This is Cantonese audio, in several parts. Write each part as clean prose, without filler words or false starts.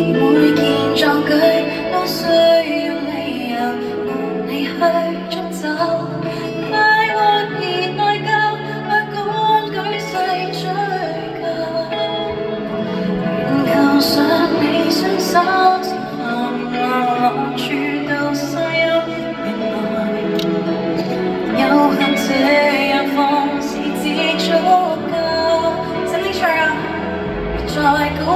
每件壯舉都需要理由，伴你去捉走。快活而內疚，不管舉世追究。願靠上你雙手，前行往處到沙丘，原來有幸這樣放肆只足夠。請你唱啊！別再高。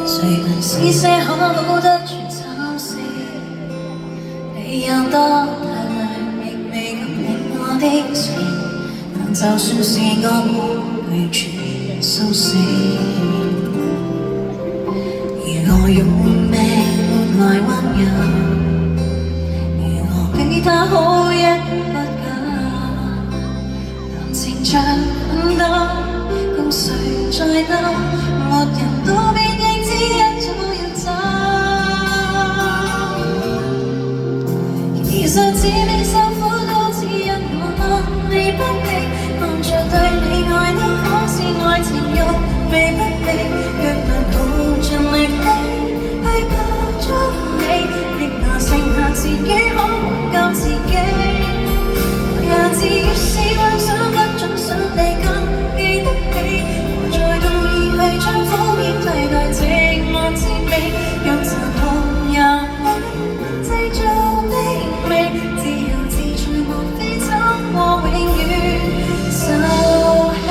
誰能施些可得全暫時？你有多大量，亦未及令我的情，但就算是我會拒絕蘇醒。如何用命換來溫柔？如何比他好一不夠？談情像奮鬥，共誰在鬥？沒人都必應知一早要走。其實自命受苦都只因我未不力，看着對你愛得好似愛情慾未不力，若能耗盡力氣去捕捉你，亦拿剩下自己可挽救自己。讓自越是幻想不總想你更記得起，我再動意去將苦澀替代寂寞滋味，讓殘酷也製造卑微，自由自在莫非走過永遠受氣。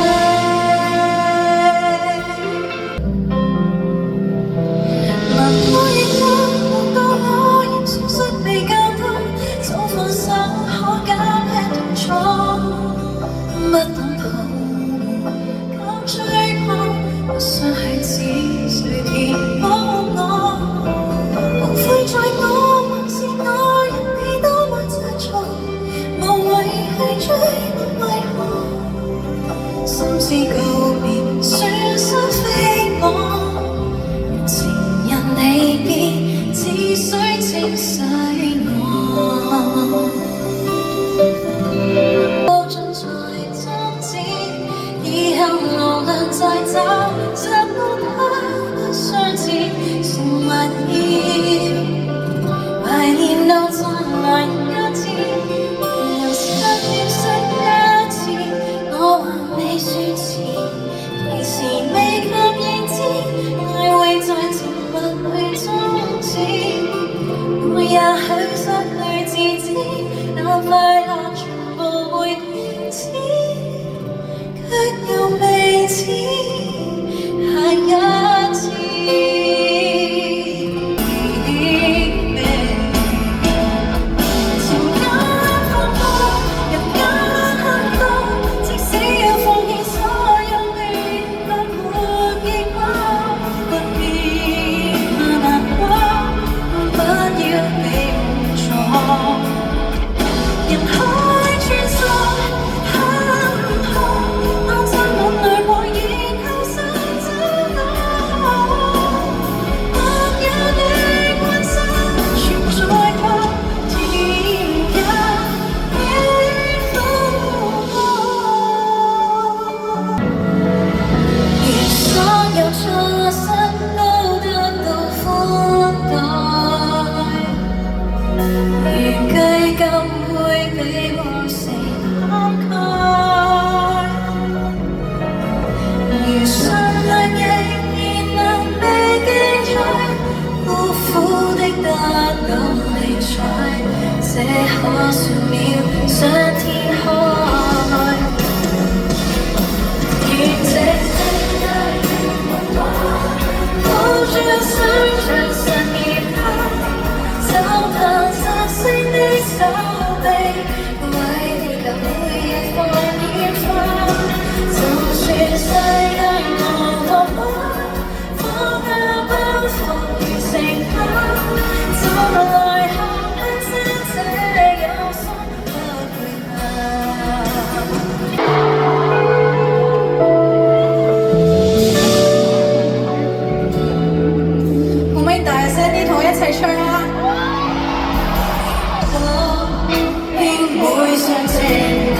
能多亦多，能多可仍損失未夠多，早放手可減輕痛楚，不等抱敢追捧，不想去指誰填補我，無悔在我還是我，人你多麼執着，無謂去追問為何，心知告別損失非我，若情人離別只需清洗我。以後無論再走，習慣它不相似，成默念，懷念到再來一次，由失戀瞬間。得到理睬，這可算了上天開。願這世界抱着想像實現它，手拍實聲的手臂，為地球每日放煙花。就算世界無浪漫，放下包袱完成它，就來看看這有心不會可唔可以大聲啲同我一齊唱啊？我應會上情。